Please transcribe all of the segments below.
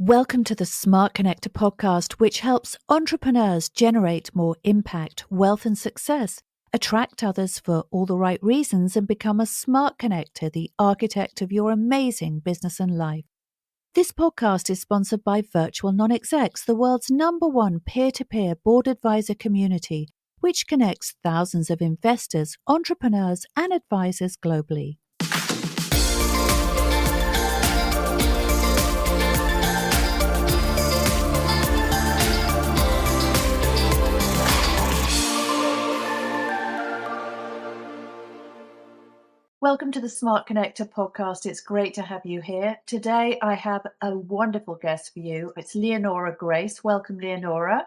Welcome to the Smart Connector podcast, which helps entrepreneurs generate more impact, wealth, and success, attract others for all the right reasons, and become a smart connector, the architect of your amazing business and life. This podcast is sponsored by Virtual Non-Execs, the world's #1 peer-to-peer board advisor community, which connects thousands of investors, entrepreneurs, and advisors globally. Welcome to the Smart Connector podcast. It's great to have you here. Today, I have a wonderful guest for you. It's Eleonora Grace. Welcome, Eleonora.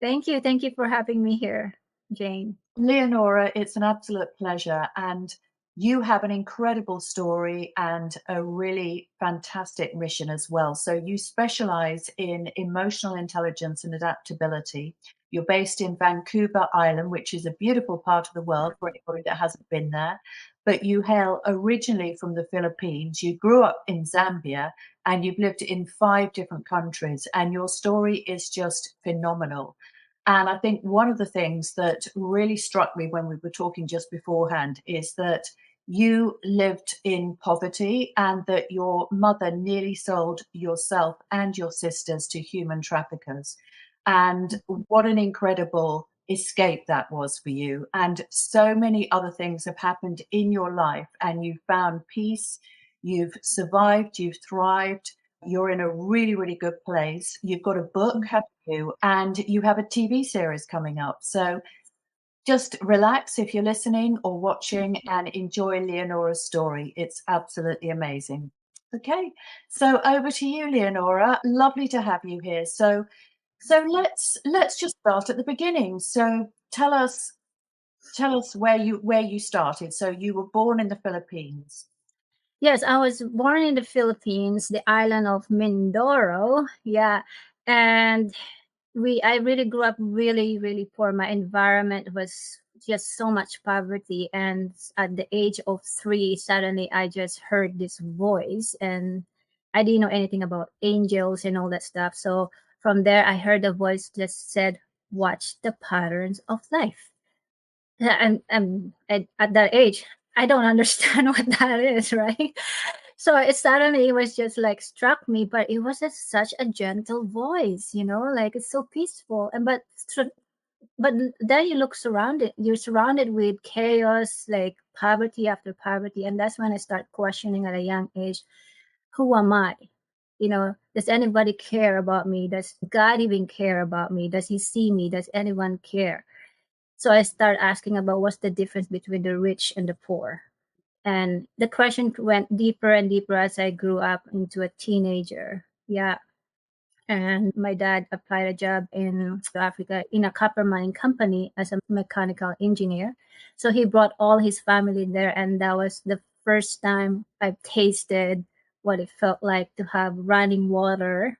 Thank you. Thank you for having me here, Jane. Eleonora, it's an absolute pleasure. And you have an incredible story and a really fantastic mission as well. So you specialize in emotional intelligence and adaptability. You're based in Vancouver Island, which is a beautiful part of the world for anybody that hasn't been there. But you hail originally from the Philippines. You grew up in Zambia and you've lived in 5 different countries. And your story is just phenomenal. And I think one of the things that really struck me when we were talking just beforehand is that you lived in poverty and that your mother nearly sold yourself and your sisters to human traffickers. And what an incredible escape that was for you. And so many other things have happened in your life, and you've found peace, you've survived, you've thrived. You're in a really, really good place. You've got a book, haven't you? And you have a TV series coming up. So just relax if you're listening or watching and enjoy Leonora's story. It's absolutely amazing. Okay, so over to you, Leonora. Lovely to have you here. So let's just start at the beginning. So tell us where you started. So you were born in the Philippines. Yes, I was born in the Philippines, the island of Mindoro. Yeah. And I really grew up really, really poor. My environment was just so much poverty. And at the age of 3, suddenly I just heard this voice, and I didn't know anything about angels and all that stuff. So from there, I heard a voice just said, "Watch the patterns of life." Yeah, and at that age, I don't understand what that is, right? So it suddenly was just like struck me, but it was such a gentle voice, like it's so peaceful. But then you look surrounded, you're surrounded with chaos, like poverty after poverty, and that's when I start questioning at a young age, who am I? Does anybody care about me? Does God even care about me? Does He see me? Does anyone care? So I started asking about what's the difference between the rich and the poor. And the question went deeper and deeper as I grew up into a teenager. Yeah. And my dad applied a job in Africa in a copper mining company as a mechanical engineer. So he brought all his family there. And that was the first time I tasted what it felt like to have running water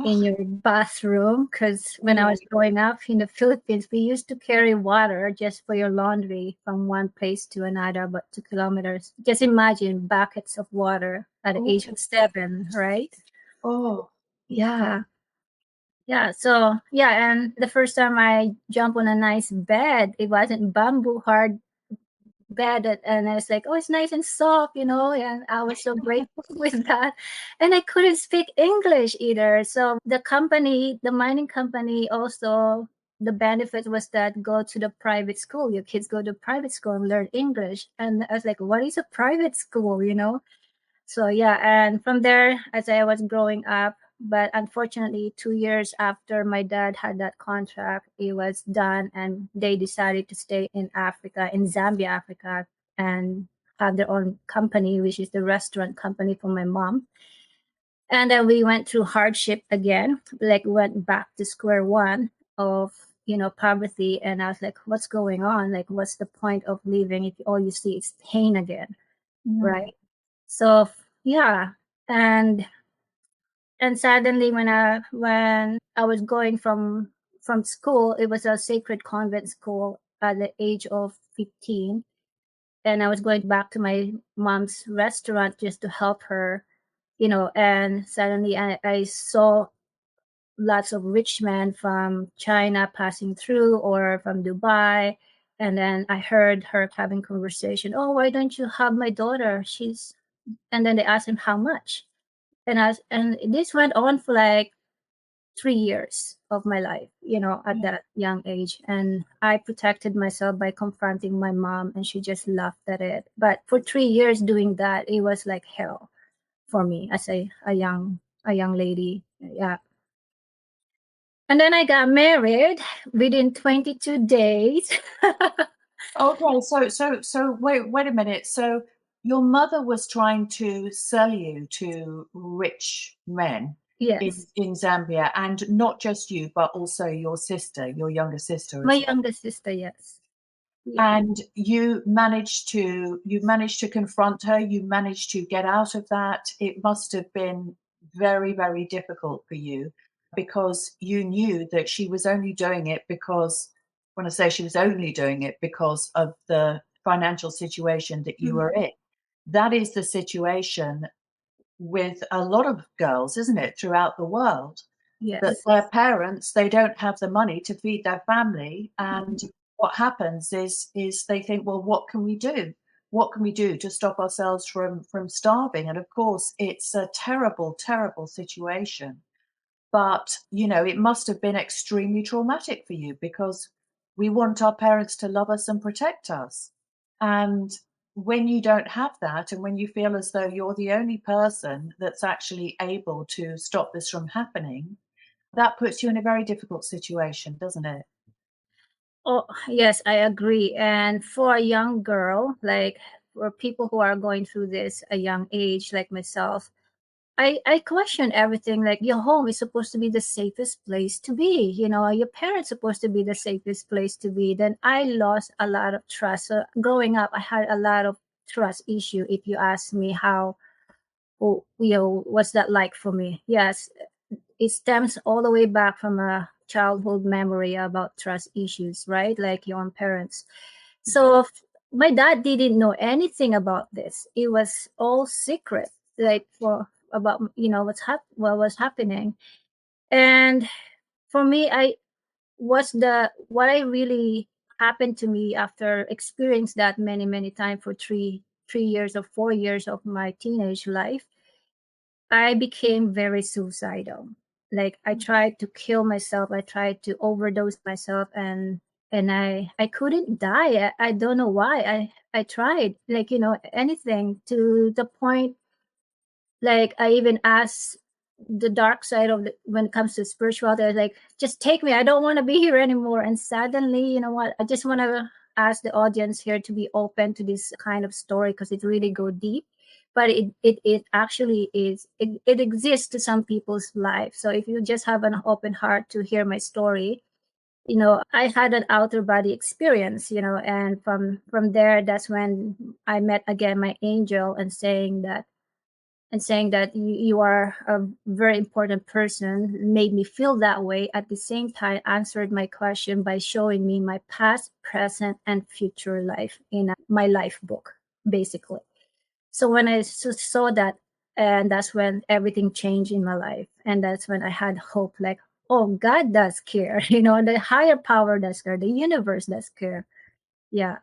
in your bathroom, because when I was growing up in the Philippines, we used to carry water just for your laundry from one place to another, about 2 kilometers. Just imagine buckets of water at the age of 7, right? Oh, Yeah. Yeah. So, yeah. And the first time I jumped on a nice bed, it wasn't bamboo hard bed, and I was like, oh, it's nice and soft, and I was so grateful with that. And I couldn't speak English either. So the mining company also, the benefit was that go to the private school. Your kids go to private school and learn English. And I was like, what is a private school, So yeah, and from there, as I was growing up, but unfortunately, 2 years after my dad had that contract, it was done, and they decided to stay in Africa, in Zambia, Africa, and have their own company, which is the restaurant company for my mom. And then we went through hardship again, like went back to square one of poverty. And I was like, what's going on? Like, what's the point of living if all you see is pain again, right? So yeah, and suddenly when I was going from school, it was a sacred convent school at the age of 15, and I was going back to my mom's restaurant just to help her. And suddenly I saw lots of rich men from China passing through or from Dubai. And then I heard her having conversation. Oh, why don't you have my daughter? And then they asked him how much. And this went on for like 3 years of my life, at Yeah. that young age. And I protected myself by confronting my mom, and she just laughed at it. But for 3 years doing that, it was like hell for me as a young lady. Yeah. And then I got married within 22 days. Okay, so wait a minute. So your mother was trying to sell you to rich men Yes. in Zambia, and not just you, but also your sister, your younger sister My as well. youngest sister, yes. Yeah. And you managed to confront her, you managed to get out of that. It must have been very, very difficult for you because you knew that she was only doing it because, when I say she was only doing it because of the financial situation that you were Mhm. in. That is the situation with a lot of girls, isn't it, throughout the world? That Yes. their parents, they don't have the money to feed their family, and what happens is they think, well, what can we do? What can we do to stop ourselves from starving? And of course, it's a terrible, terrible situation. But, it must have been extremely traumatic for you because we want our parents to love us and protect us. And when you don't have that, and when you feel as though you're the only person that's actually able to stop this from happening, that puts you in a very difficult situation, doesn't it? Oh, yes, I agree. And for a young girl, like for people who are going through this a young age, like myself, I question everything. Like your home is supposed to be the safest place to be. Your parents supposed to be the safest place to be. Then I lost a lot of trust. So growing up, I had a lot of trust issue. If you ask me how, what's that like for me? Yes, it stems all the way back from a childhood memory about trust issues, right? Like your own parents. So my dad didn't know anything about this. It was all secret, like for about what was happening. And for me, what I really happened to me after experiencing that many many times for 3 years or 4 years of my teenage life. I became very suicidal. Like I tried to kill myself. I tried to overdose myself, and I couldn't die. I don't know why. I tried, like, anything, to the point, like I even asked the dark side of when it comes to spirituality. I was like, just take me. I don't want to be here anymore. And suddenly, you know what? I just want to ask the audience here to be open to this kind of story because it really go deep. But it actually is. It exists to some people's life. So if you just have an open heart to hear my story, I had an outer body experience, and from there, that's when I met again my angel, and saying that you are a very important person made me feel that way. At the same time, answered my question by showing me my past, present, and future life in my life book, basically. So when I saw that, and that's when everything changed in my life, and that's when I had hope. Like, oh, God does care. The higher power does care. The universe does care. Yeah.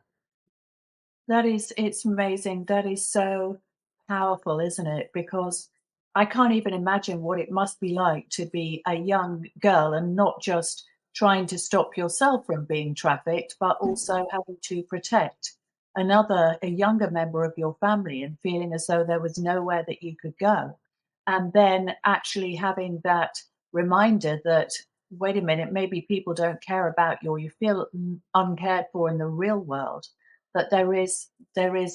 It's amazing. That is so powerful, isn't it? Because I can't even imagine what it must be like to be a young girl and not just trying to stop yourself from being trafficked, but also having to protect a younger member of your family and feeling as though there was nowhere that you could go. And then actually having that reminder that, wait a minute, maybe people don't care about you, or you feel uncared for in the real world, but there is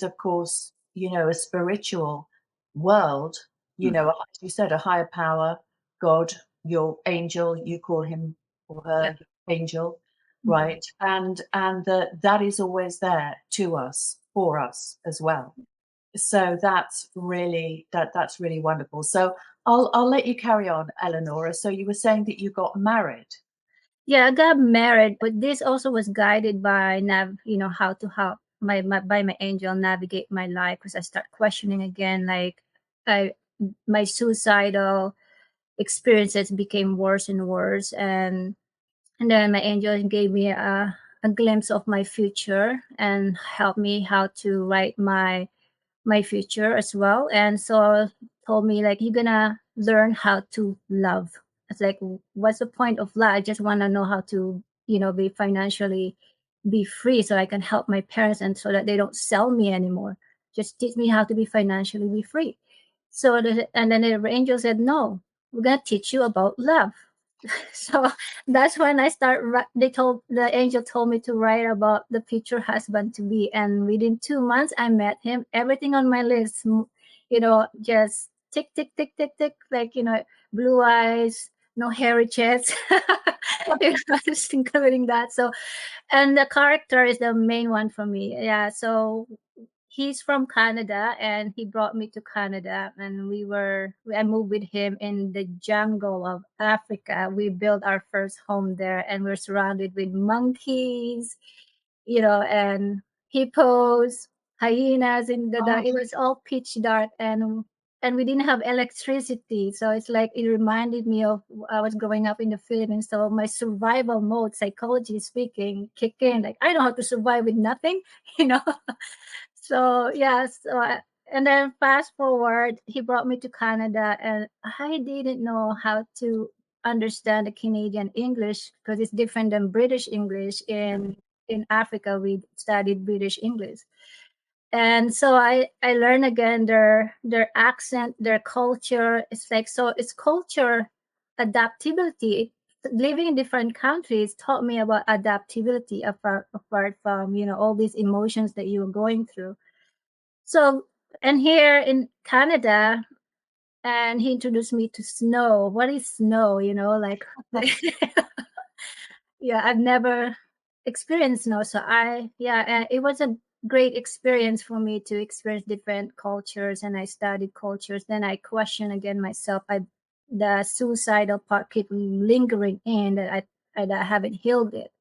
of course, a spiritual world, as you said, a higher power, God, your angel, you call him or Yeah. her angel, Mhm. right? And that is always there to us, for us as well. So that's really wonderful. So I'll let you carry on, Eleonora. So you were saying that you got married. Yeah, I got married, but this also was guided by how to help by my angel navigate my life, because I start questioning again. Like, my suicidal experiences became worse and worse. And then my angel gave me a glimpse of my future and helped me how to write my future as well. And so told me like, you're gonna learn how to love. It's like, what's the point of love? I just want to know how to, be financially be free so I can help my parents and so that they don't sell me anymore. Just teach me how to be financially be free. And then the angel said, no, we're gonna teach you about love. So that's when the angel told me to write about the future husband to be, and within 2 months I met him. Everything on my list, just tick tick tick tick tick, like, blue eyes, no hairy chest. Just including that. So, and the character is the main one for me. Yeah. So he's from Canada, and he brought me to Canada, and I moved with him in the jungle of Africa. We built our first home there, and we're surrounded with monkeys, and hippos, hyenas in the dark. Oh, It was all pitch dark, and we didn't have electricity. So it's like it reminded me of I was growing up in the Philippines. So my survival mode, psychology speaking, kicked in. Like, I know how to survive with nothing, you know. So yeah, and then fast forward, he brought me to Canada, and I didn't know how to understand the Canadian English because it's different than British English. In Africa, we studied British English, and so I learned again their accent, their culture. It's like, so it's culture adaptability. Living in different countries taught me about adaptability apart from all these emotions that you were going through. So, and here in Canada, and he introduced me to snow. What is snow? Like, yeah, I've never experienced snow. So it was a great experience for me to experience different cultures, and I studied cultures. Then I question again myself. The suicidal part keep lingering in that I haven't healed it.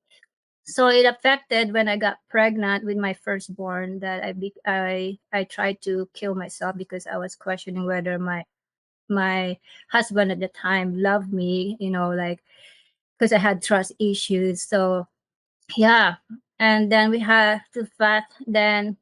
So it affected when I got pregnant with my firstborn, that I tried to kill myself because I was questioning whether my husband at the time loved me, like, because I had trust issues. So yeah, and then we had to fast. Then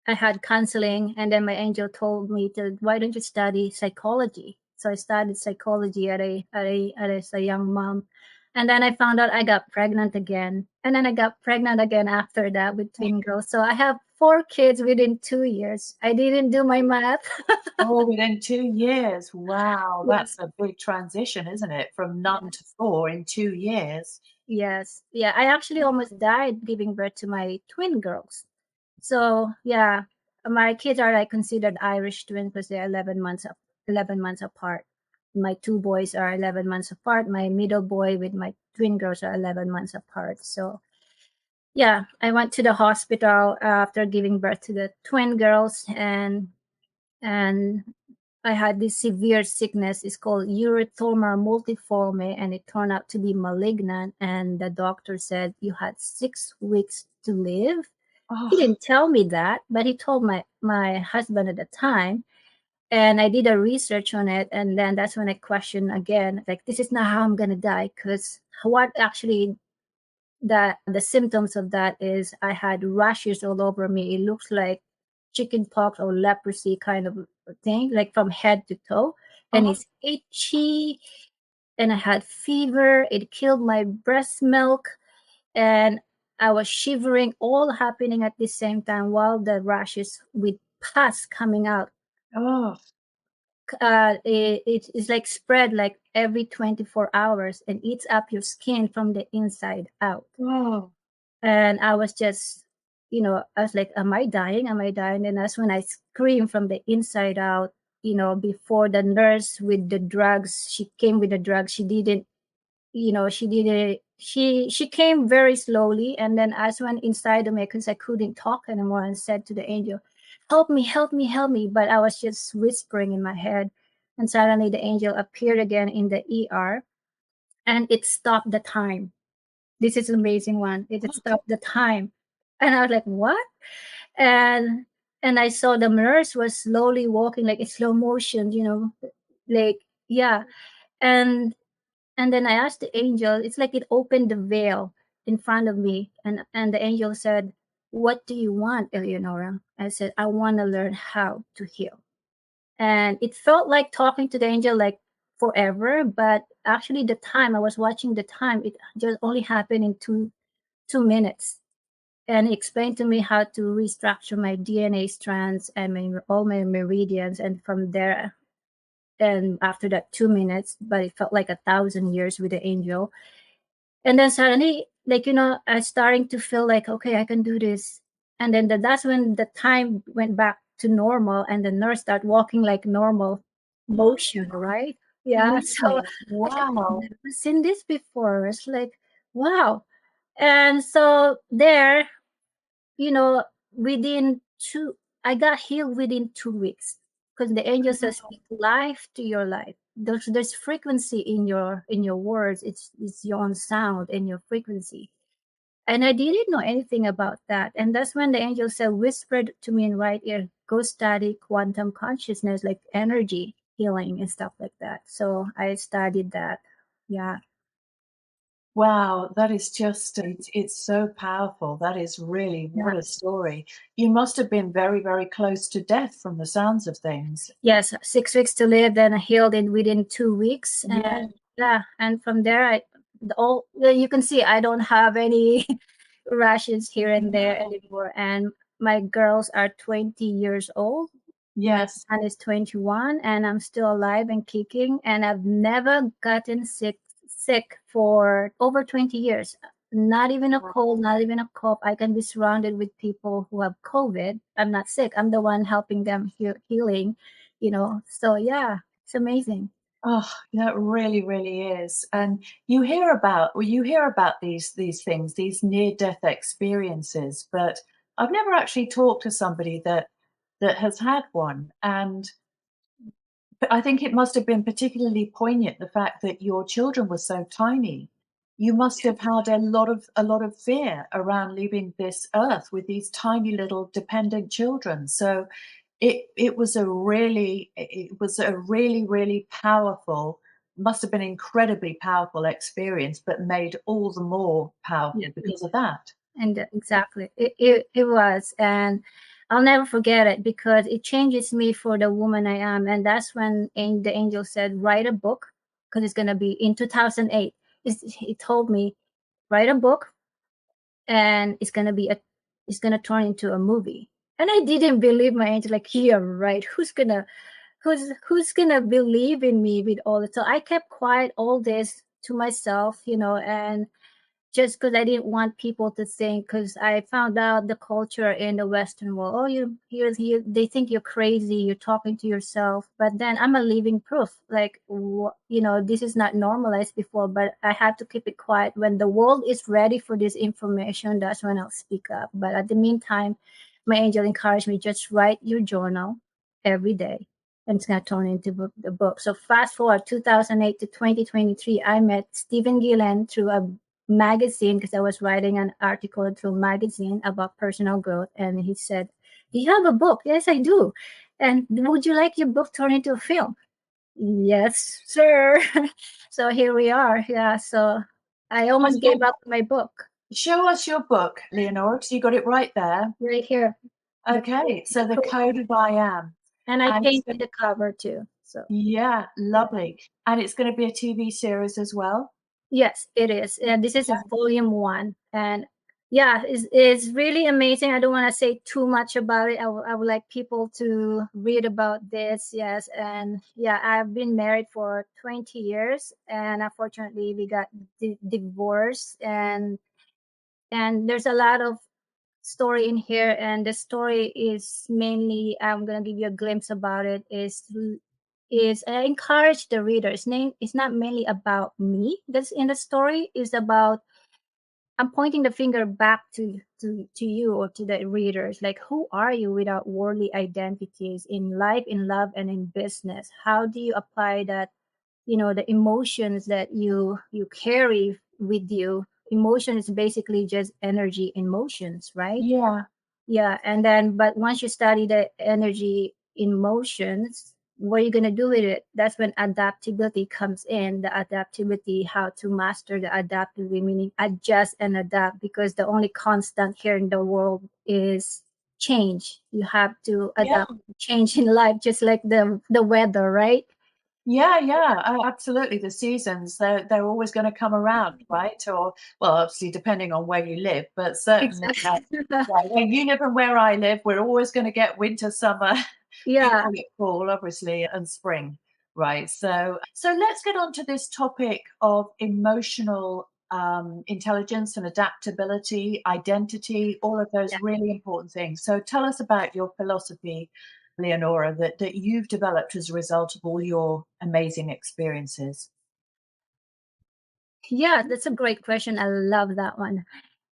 I had counseling, and then my angel told me to, why don't you study psychology? So I studied psychology as a young mom, and then I found out I got pregnant again, and then I got pregnant again after that with twin girls. So I have 4 kids within 2 years. I didn't do my math. oh, within 2 years. Wow, Yes, that's a big transition, isn't it? From none to four in 2 years. yes, yeah. I actually almost died giving birth to my twin girls. So yeah, my kids are like considered Irish twins because they're 11 months apart. My 2 boys are 11 months apart. My middle boy with my twin girls are 11 months apart. So yeah, I went to the hospital after giving birth to the twin girls, and I had this severe sickness. It's called erythema multiforme, and it turned out to be malignant. And the doctor said you had 6 weeks to live. He Oh, didn't tell me that, but he told my husband at the time, and I did a research on it, and then that's when I questioned again, like, this is not how I'm gonna die, because what actually the symptoms of that is I had rashes all over me. It looks like chicken pox or leprosy kind of thing, like from head to toe, and oh, it's itchy, and I had fever. It killed my breast milk, and I was shivering, all happening at the same time while the rashes with pus coming out. oh, It's like spread like every 24 hours and eats up your skin from the inside out. oh, And I was just, I was like, am I dying? Am I dying? And that's when I screamed from the inside out. Before the nurse with the drugs, she came with the drugs. She didn't she did it she came very slowly, and then as went inside of me because I couldn't talk anymore, and said to the angel, help me, help me, help me, but I was just whispering in my head. And suddenly the angel appeared again in the ER, and it stopped the time. This is an amazing one. It stopped the time, and I was like, what? and and I saw the nurse was slowly walking like in slow motion, like, yeah. And and then I asked the angel, it's like it opened the veil in front of me, and the angel said, "What do you want, Eleonora?" I said, "I want to learn how to heal." And it felt like talking to the angel like forever, but actually the time I was watching the time, it just only happened in 2 minutes. And he explained to me how to restructure my DNA strands and all my meridians. And from there, and after that 2 minutes, but it felt like 1,000 years with the angel. And then suddenly, like, I starting to feel like, okay, I can do this. And then that's when the time went back to normal, and the nurse started walking like normal motion, right? Yeah. So Really? like, I've Wow. never seen this before. It's like, wow. And so there, you know, within I got healed within 2 weeks, because the angel says, speak life to your life. There's frequency in your words. It's your own sound and your frequency. And I didn't know anything about that. And that's when the angel said, whispered to me in right ear, go study quantum consciousness, like energy healing and stuff like that. So I studied that. Yeah. Wow, that is just it's so powerful. That is really Yeah. what a story. You must have been very, very close to death from the sounds of things. Yes, 6 weeks to live, then I healed in within 2 weeks. Yeah. And yeah, and from there, you can see I don't have any rashes here and there anymore. And my girls are 20 years old. My Yes. son is 21, and I'm still alive and kicking. And I've never gotten sick for over 20 years. Not even a cold, not even a cough. I can be surrounded with people who have COVID. I'm not sick. I'm the one helping them healing. So yeah, it's amazing. Oh, that really, really is. And you hear about these things, these near-death experiences, but I've never actually talked to somebody that has had one. And but I think it must have been particularly poignant, the fact that your children were so tiny. You must have had a lot of fear around leaving this earth with these tiny little dependent children. So it was a really powerful, must have been incredibly powerful experience, but made all the more Yeah. powerful because of that. And exactly, it was. And I'll never forget it because it changes me for the woman I am. And that's when the angel said, write a book, because it's going to be in 2008. He told me, write a book, and it's going to turn into a movie. And I didn't believe my angel, like, yeah, right, who's gonna believe in me with all this. So I kept quiet all this to myself, and just because I didn't want people to think, because I found out the culture in the Western world, oh, they think you're crazy, you're talking to yourself. But then I'm a living proof, like, this is not normalized before, but I have to keep it quiet. When the world is ready for this information, that's when I'll speak up. But at the meantime, my angel encouraged me, just write your journal every day, and it's going to turn into the book. So fast forward 2008 to 2023, I met Stephen Gillen through a magazine, because I was writing an article through magazine about personal growth. And he said, do you have a book? Yes, I do. And would you like your book turned into a film? Yes, sir. So here we are. Yeah. So I almost And gave up my book show us your book, Leonora, because you got it right there. right here. The Okay, so the the cool- code of I am. and I And it's painted the cover too. So yeah, lovely. And it's going to be a TV series as well. yes, it is. And this is a volume one. And yeah, it's really amazing. I don't want to say too much about it. I would like people to read about this. Yes. And yeah, I've been married for 20 years, and unfortunately we got divorced. And there's a lot of story in here, and the story is mainly, I'm going to give you a glimpse about it, is I encourage the readers. It's not mainly about me that's in the story. It's about, I'm pointing the finger back to you, or to the readers. Like, who are you without worldly identities in life, in love, and in business? How do you apply that? The emotions that you carry with you. Emotion is basically just energy in motions, right? Yeah. Yeah, and then but once you study the energy in motions, what are you gonna do with it? That's when adaptability comes in. The adaptability, how to master the adaptability, meaning adjust and adapt, because the only constant here in the world is change. You have to Yeah. adapt to change in life, just like the weather, right? Yeah, yeah, absolutely. The seasons, they're always going to come around, right? Or, well, obviously, depending on where you live, but certainly, Exactly. yeah, where you live and where I live, we're always going to get winter, summer, we Yeah. call it fall, obviously, and spring, right? So let's get on to this topic of emotional intelligence and adaptability, identity, all of those Yeah. really important things. So tell us about your philosophy, Leonora, that you've developed as a result of all your amazing experiences. Yeah, that's a great question. I love that one.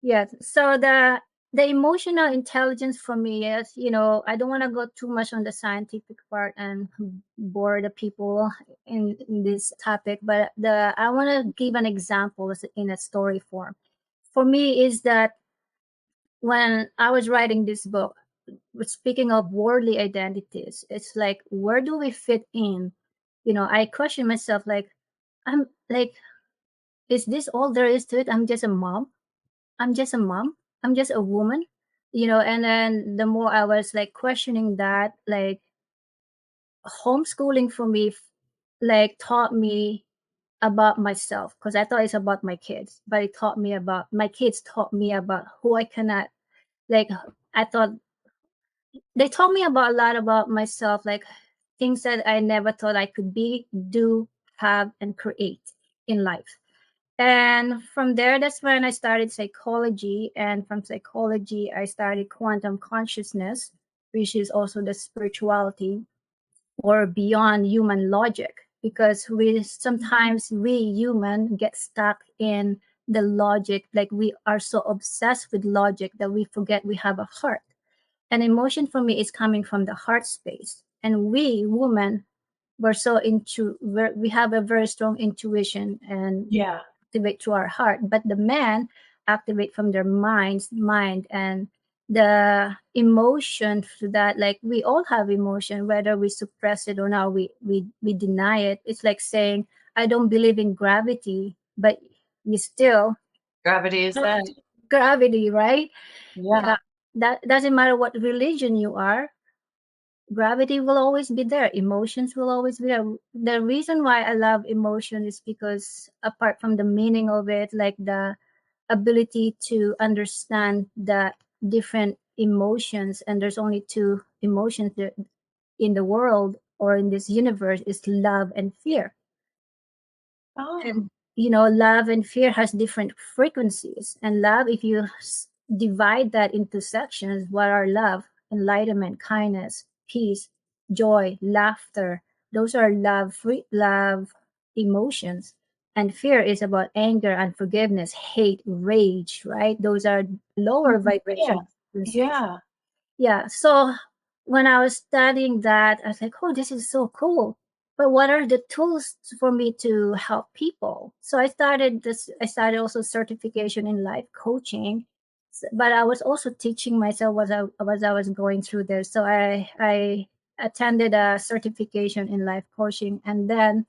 Yes. So the emotional intelligence for me is, I don't want to go too much on the scientific part and bore the people in this topic, but the I want to give an example in a story form. For me, is that when I was writing this book, speaking of worldly identities, it's like, where do we fit in? I question myself, like, I'm like, is this all there is to it? I'm just a mom. I'm just a mom. I'm just a woman. And then the more I was like questioning that, like, homeschooling for me, like, taught me about myself, because I thought it's about my kids, but it taught me about my kids, taught me about who I cannot, like, I thought they taught me about a lot about myself, like things that I never thought I could be, do, have, and create in life. And from there, that's when I started psychology. And from psychology, I started quantum consciousness, which is also the spirituality or beyond human logic. Because sometimes we human get stuck in the logic, like we are so obsessed with logic that we forget we have a heart. And emotion for me is coming from the heart space. And we women, we have a very strong intuition and Yeah. activate through our heart, but the men activate from their mind, and the emotion to that, like, we all have emotion, whether we suppress it or not, we deny it. It's like saying, I don't believe in gravity, but you still Gravity is there. gravity, right? Yeah. Yeah, that doesn't matter what religion you are, gravity will always be there, emotions will always be there. The reason why I love emotion is because, apart from the meaning of it, like the ability to understand the different emotions, and there's only two emotions there in the world or in this universe, is love and fear. Oh, And love and fear has different frequencies. And love, if you divide that into sections, what are love? Enlightenment, kindness, peace, joy, laughter. Those are love emotions. And fear is about anger, unforgiveness, hate, rage, right? Those are lower yeah. vibration frequencies. Yeah. Yeah. So when I was studying that, I was like, oh, this is so cool. But what are the tools for me to help people? So I started also certification in life coaching. But I was also teaching myself as I was going through this. So I attended a certification in life coaching, and then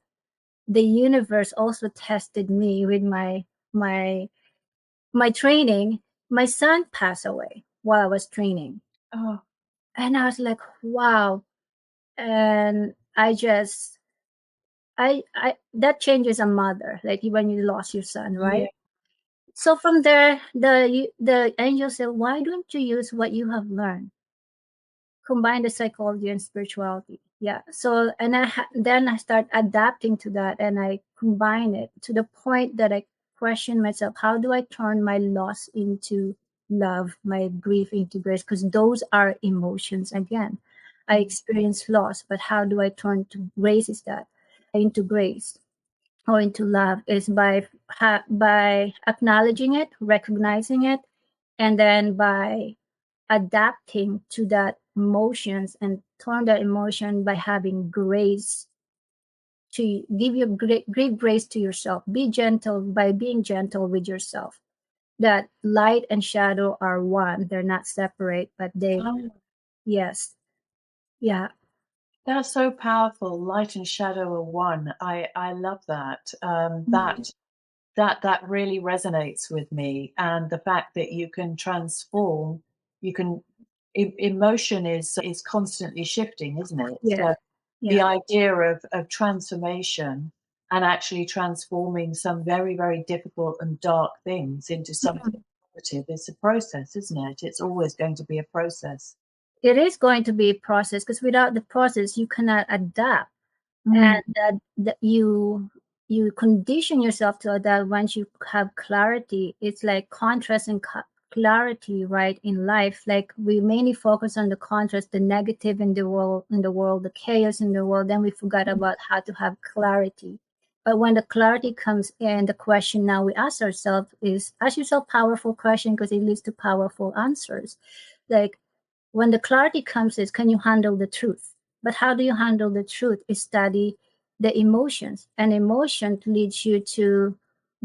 the universe also tested me with my my training. My son passed away while I was training, Oh, and I was like, wow. And I that changes a mother, like when you lost your son, yeah. right? So from there, the angel said, why don't you use what you have learned, combine the psychology and spirituality? Yeah. So and then I start adapting to that, and I combine it to the point that I question myself, how do I turn my loss into love, my grief into grace? Because those are emotions again. I Mm. experience loss, but how do I turn to grace? Is that into grace or into love? Is by acknowledging it, recognizing it, and then by adapting to that emotions, and turn that emotion by having grace, to give grace to yourself. Be gentle by being gentle with yourself. that light and shadow are one. They're not separate, but they, Oh, yes, yeah. that's so powerful. Light and shadow are one. I love that. Mhm. That really resonates with me, and the fact that you can transform, you can emotion is constantly shifting, isn't it? Yes, So the yeah. idea of transformation and actually transforming some very, very difficult and dark things into something Mhm. positive is a process, isn't it? It's always going to be a process. It is going to be a process because without the process, you cannot adapt. Mm, And that you condition yourself to that once you have clarity. It's like contrast and clarity, right, in life. Like we mainly focus on the contrast, the negative in the world, the chaos in the world, then we forgot about how to have clarity. But when the clarity comes in, the question now we ask ourselves is, ask yourself powerful question because it leads to powerful answers. Like when the clarity comes is, can you handle the truth? But how do you handle the truth is study the emotions. And emotion leads you to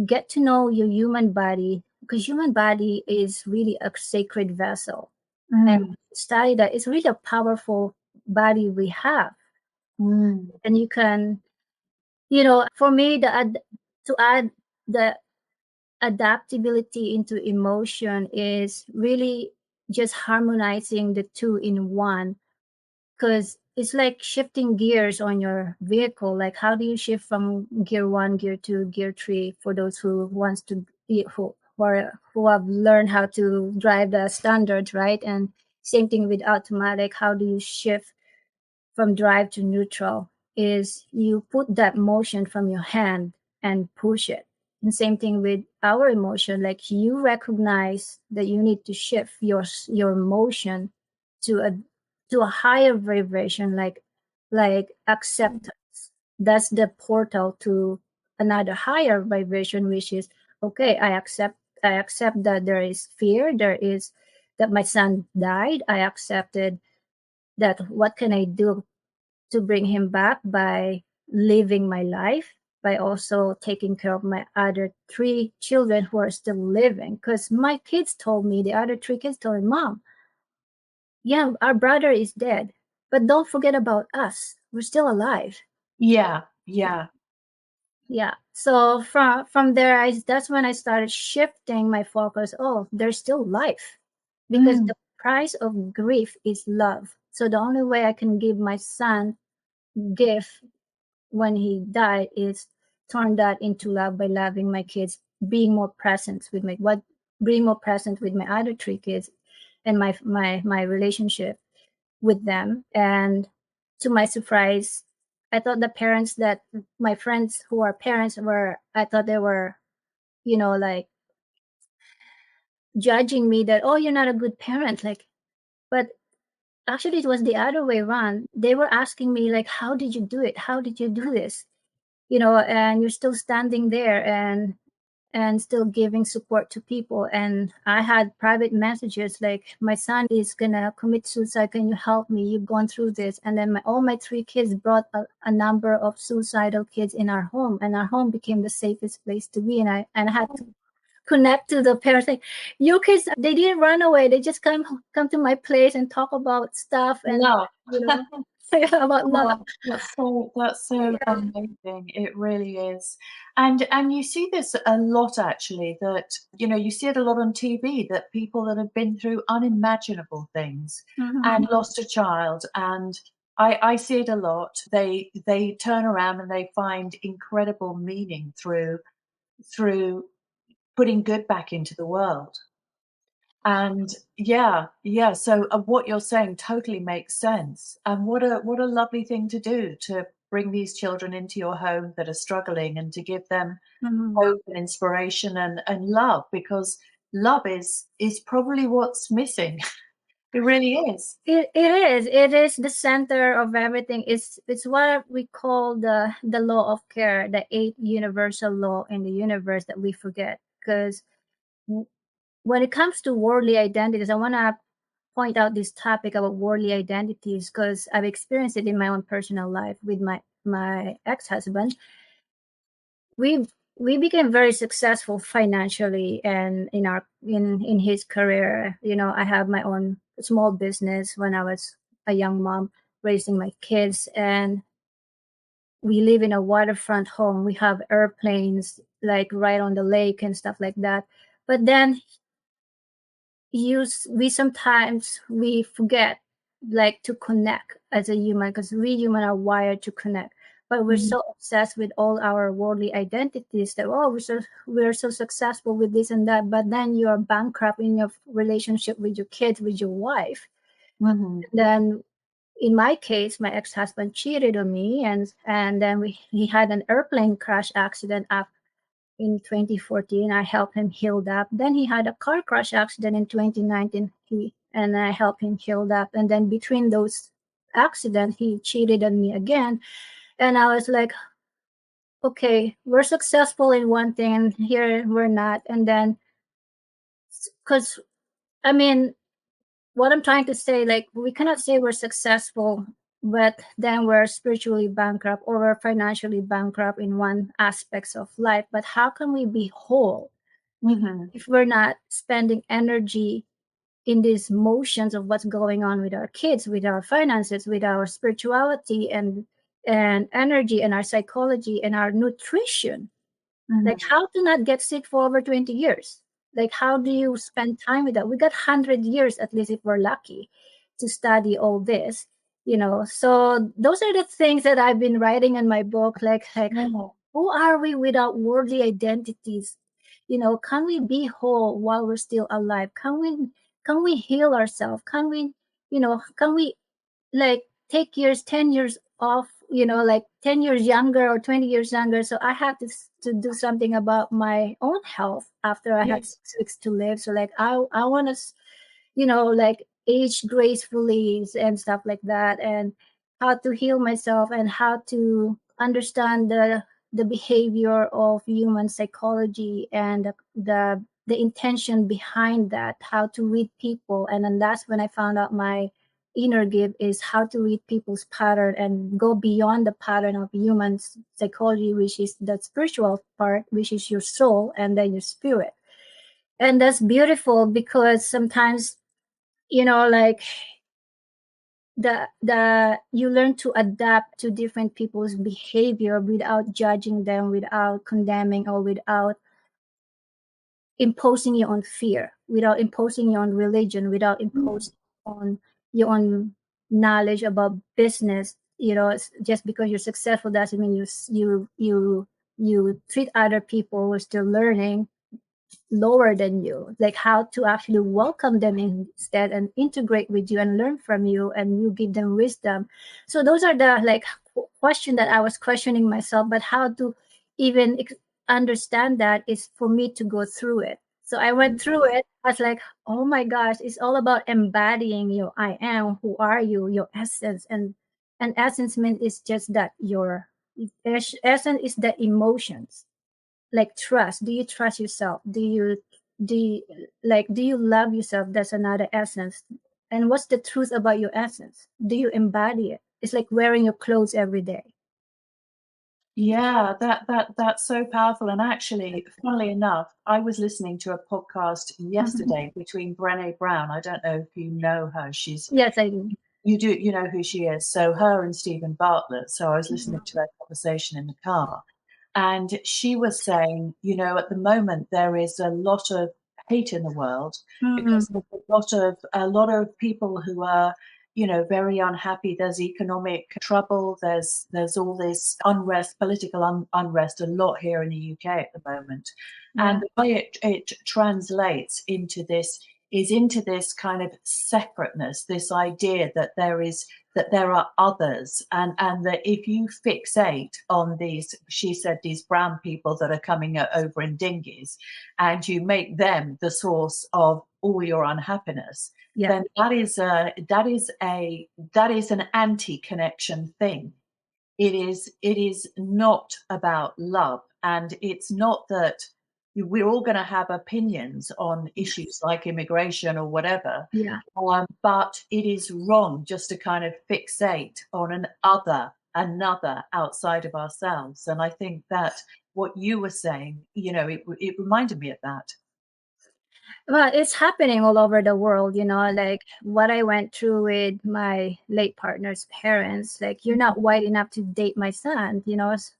get to know your human body, because human body is really a sacred vessel. And mm, study that, it's really a powerful body we have. mm. And you can, for me, to add the adaptability into emotion is really just harmonizing the two in one, because it's like shifting gears on your vehicle. Like how do you shift from gear one, gear two, gear three, for those who wants to who have learned how to drive the standards, right? And same thing with automatic. How do you shift from drive to neutral? Is you put that motion from your hand and push it. And same thing with our emotion. Like you recognize that you need to shift your motion to a higher vibration, like acceptance. That's the portal to another higher vibration, which is, okay, I accept that there is fear, there is that my son died. I accepted that. What can I do to bring him back? By living my life, by also taking care of my other three children who are still living. Because my kids told me, the other three kids told me, Mom, yeah, our brother is dead, but don't forget about us. We're still alive. Yeah, yeah. Yeah. So from there, that's when I started shifting my focus. Oh, there's still life, because Mm. the price of grief is love. So the only way I can give my son gift when he died is turn that into love by loving my kids, being more present with being more present with my other three kids, and my relationship with them. And to my surprise, I thought the parents that my friends who are parents were, I thought they were, like judging me that, oh, you're not a good parent. Like, but actually it was the other way around. They were asking me like, how did you do it? How did you do this? And you're still standing there and still giving support to people. And I had private messages like, my son is gonna commit suicide, can you help me? You've gone through this. And then all my three kids brought a number of suicidal kids in our home, and our home became the safest place to be. And I had to connect to the parents like, you kids, they didn't run away, they just come to my place and talk about stuff, and Love. you know about love. Oh, that's so amazing. It really is. And you see this a lot actually, that you see it a lot on TV, that people that have been through unimaginable things Mhm. and lost a child, and I see it a lot. They turn around and they find incredible meaning through putting good back into the world. And yeah, yeah. So what you're saying totally makes sense. And what a lovely thing to do, to bring these children into your home that are struggling, and to give them Mhm. hope and inspiration and love, because love is probably what's missing. It really is. It is the center of everything. It's what we call the law of care, the eighth universal law in the universe that we forget. Because when it comes to worldly identities, I want to point out this topic about worldly identities because I've experienced it in my own personal life with my ex-husband. we became very successful financially and in his career. I have my own small business when I was a young mom raising my kids, and we live in a waterfront home. We have airplanes like right on the lake and stuff like that. But then we sometimes we forget like to connect as a human, because we human are wired to connect, but we're Mhm. so obsessed with all our worldly identities that, oh, we're so successful with this and that, but then you're bankrupt in your relationship with your kids, with your wife. Mhm. Then in my case, my ex-husband cheated on me, and then he had an airplane crash accident in 2014. I helped him heal up. Then he had a car crash accident in 2019. And I helped him heal up. And then between those accidents, he cheated on me again. And I was like, okay, we're successful in one thing, and here we're not. And then, because I mean, what I'm trying to say, like, we cannot say we're successful, but then we're spiritually bankrupt or we're financially bankrupt in one aspects of life. But how can we be whole Mhm. if we're not spending energy in these motions of what's going on with our kids, with our finances, with our spirituality and energy and our psychology and our nutrition? Like, Mhm. how to not get sick for over 20 years? Like, how do you spend time with that? We got 100 years, at least if we're lucky, to study all this, So those are the things that I've been writing in my book. Like, Yeah. who are we without worldly identities? Can we be whole while we're still alive? Can we heal ourselves? Can we like take years 10 years off, like 10 years younger or 20 years younger? So I had to do something about my own health after I Yeah. had 6 weeks to live. So like I want to, like age gracefully and stuff like that, and how to heal myself and how to understand the behavior of human psychology and the intention behind that, how to read people. And then that's when I found out my inner gift is how to read people's pattern and go beyond the pattern of human psychology, which is the spiritual part, which is your soul and then your spirit. And that's beautiful because sometimes, like the you learn to adapt to different people's behavior without judging them, without condemning, or without imposing your own fear, without imposing your own religion, without imposing on your own knowledge about business. Just because you're successful doesn't mean you treat other people who are still learning lower than you, like how to actually welcome them instead and integrate with you and learn from you, and you give them wisdom. So those are the like question that I was questioning myself, but how to even understand that is for me to go through it. So I went through it. I was like, oh my gosh, it's all about embodying your I am, who are you, your essence. And essence means it's just that your essence is the emotions, like trust. Do you trust yourself? Do you love yourself? That's another essence. And what's the truth about your essence? Do you embody it? It's like wearing your clothes every day. Yeah, that's so powerful. And actually, funnily enough, I was listening to a podcast Mhm. yesterday between Brené Brown. I don't know if you know her. Yes, I do. You know who she is. So her and Stephen Bartlett. So I was listening to Mhm. their conversation in the car. And she was saying, at the moment there is a lot of hate in the world because Mhm. there's a lot of people who are, very unhappy. There's economic trouble. There's all this unrest, political unrest, a lot here in the UK at the moment. And Yeah. the way it translates into this kind of separateness, this idea that there are others, and that if you fixate on these, she said, these brown people that are coming over in dinghies, and you make them the source of all your unhappiness, Yeah. then that is an anti-connection thing. It is not about love, and it's not that we're all going to have opinions on issues Yes. like immigration or whatever, Yeah. but it is wrong just to kind of fixate on another outside of ourselves. And I think that what you were saying, it reminded me of that. Well, it's happening all over the world, like what I went through with my late partner's parents. Like, you're not white enough to date my son,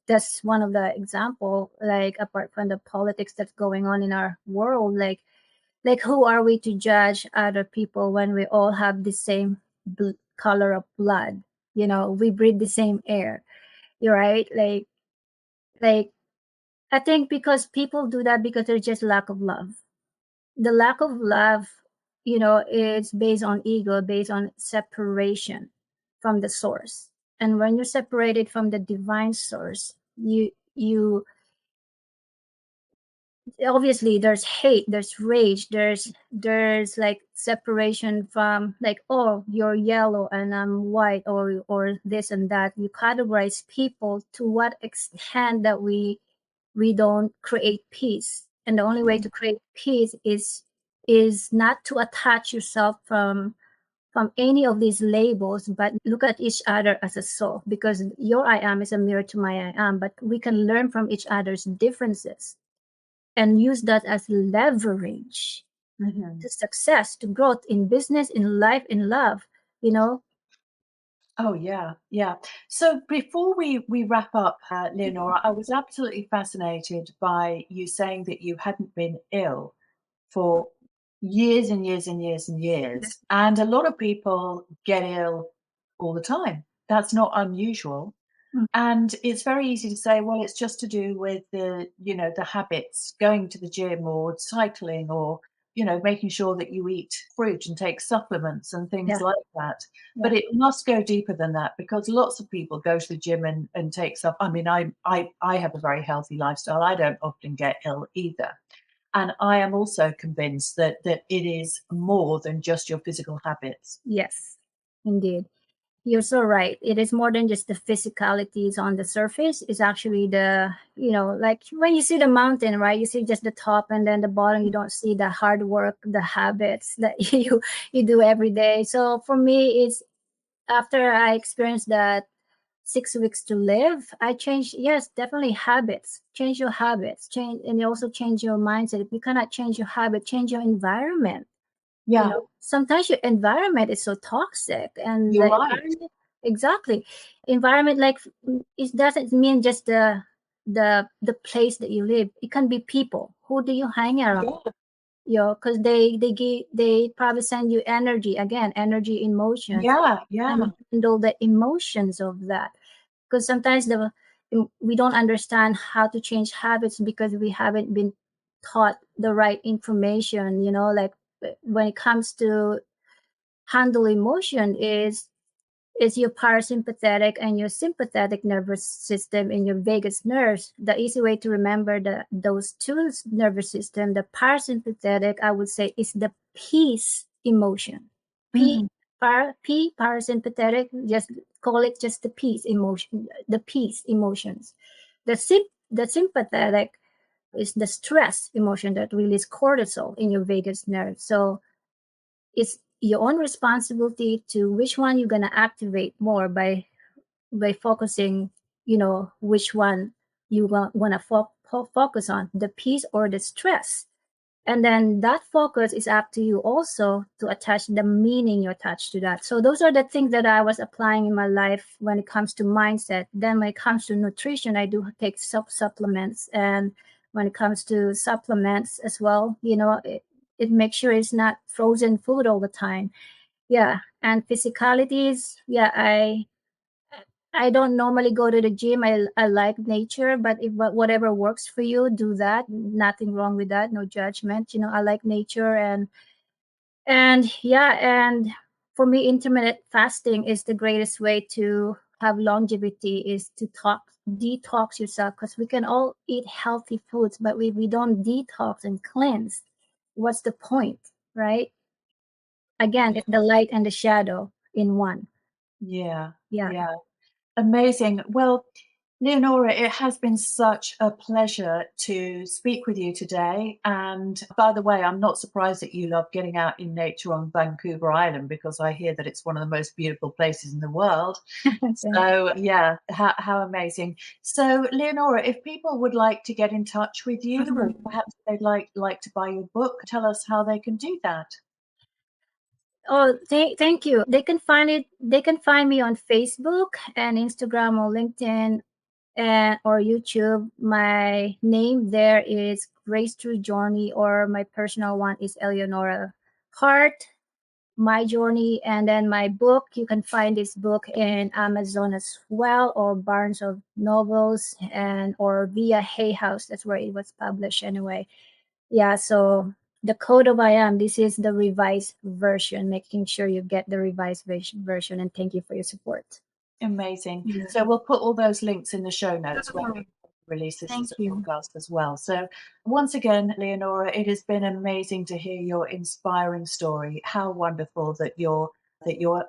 that's one of the example. Like, apart from the politics that's going on in our world, like who are we to judge other people when we all have the same color of blood? We breathe the same air. You're right. Like I think because people do that because there's just lack of love. The lack of love, is based on ego, based on separation from the source. And when you're separated from the divine source, you obviously there's hate, there's rage, there's like separation from, like, oh, you're yellow and I'm white, or this and that. You categorize people to what extent that we don't create peace. And the only way to create peace is not to attach yourself from any of these labels, but look at each other as a soul, because your I am is a mirror to my I am, but we can learn from each other's differences and use that as leverage Mhm. to success, to growth in business, in life, in love, you know? Oh yeah, yeah. So before we wrap up, Leonora, I was absolutely fascinated by you saying that you hadn't been ill for years and years and years and years, and a lot of people get ill all the time. That's not unusual. Mm. And it's very easy to say, well, it's just to do with the habits, going to the gym or cycling or, making sure that you eat fruit and take supplements and things Yeah, like that. yeah, But it must go deeper than that because lots of people go to the gym and take stuff. I mean, I have a very healthy lifestyle. I don't often get ill either. And I am also convinced that it is more than just your physical habits. yes, indeed. You're so right. It is more than just the physicalities on the surface. It's actually like when you see the mountain, right? You see just the top, and then the bottom. You don't see the hard work, the habits that you do every day. So for me, it's after I experienced that 6 weeks to live, I changed. Yes, definitely habits. Change your habits. Change, and you also change your mindset. If you cannot change your habit, change your environment. Yeah, Sometimes your environment is so toxic, and you're the right. environment, exactly, environment, like, it doesn't mean just the place that you live. It can be people. Who do you hang around? Yeah, Because they probably send you energy, again, energy, emotions, yeah, yeah. and handle the emotions of that. Because sometimes we don't understand how to change habits because we haven't been taught the right information. Like, when it comes to handle emotion, is your parasympathetic and your sympathetic nervous system and your vagus nerves. The easy way to remember those two nervous system, the parasympathetic, I would say, is the peace emotion. P, Mhm. parasympathetic, just call it just the peace emotion, the peace emotions. The sympathetic is the stress emotion that release cortisol in your vagus nerve. So it's your own responsibility to which one you're going to activate more by focusing, which one you want to focus on, the peace or the stress. And then that focus is up to you also to attach the meaning you attach to that. So those are the things that I was applying in my life when it comes to mindset. Then when it comes to nutrition, I do take supplements. And when it comes to supplements as well, it makes sure it's not frozen food all the time. Yeah. And physicalities, yeah, I don't normally go to the gym. I like nature, but if whatever works for you, do that. Nothing wrong with that. No judgment. I like nature, and yeah, and for me, intermittent fasting is the greatest way to have longevity. Is to detox yourself, because we can all eat healthy foods, but we don't detox and cleanse. What's the point, right? Again, Yeah, it's the light and the shadow in one. yeah, Yeah. yeah. Amazing. Well, Leonora, it has been such a pleasure to speak with you today. And by the way, I'm not surprised that you love getting out in nature on Vancouver Island because I hear that it's one of the most beautiful places in the world. So, yeah, how amazing. So, Leonora, if people would like to get in touch with you, or Mhm. perhaps they'd like to buy your book, tell us how they can do that. Oh, thank you. They can find it. They can find me on Facebook and Instagram or LinkedIn and or YouTube. My name there is Grace True Journey, or my personal one is Eleonora Heart. My journey, and then my book. You can find this book in Amazon as well, or Barnes of Novels, and or via Hay House. That's where it was published anyway. Yeah, so the Code of I Am, this is the revised version, making sure you get the revised version, and thank you for your support. Amazing. Yeah. So we'll put all those links in the show notes when we release this as Thank a you. podcast as well. So once again, Leonora, it has been amazing to hear your inspiring story. How wonderful that you're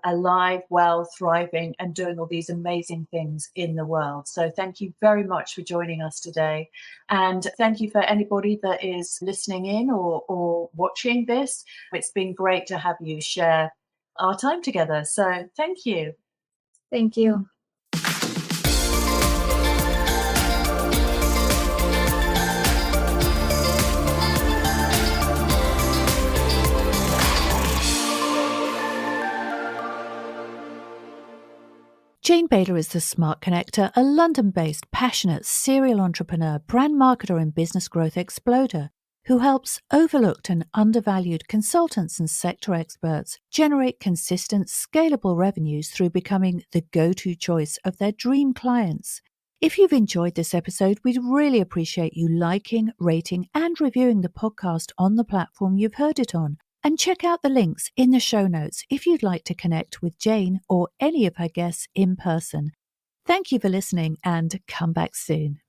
alive, well, thriving, and doing all these amazing things in the world. So thank you very much for joining us today. And thank you for anybody that is listening in or watching this. It's been great to have you share our time together. So thank you. Thank you. Jane Bayler is the Smart Connector, a London-based, passionate serial entrepreneur, brand marketer and business growth exploder who helps overlooked and undervalued consultants and sector experts generate consistent, scalable revenues through becoming the go-to choice of their dream clients. If you've enjoyed this episode, we'd really appreciate you liking, rating, and reviewing the podcast on the platform you've heard it on. And check out the links in the show notes if you'd like to connect with Jane or any of her guests in person. Thank you for listening, and come back soon.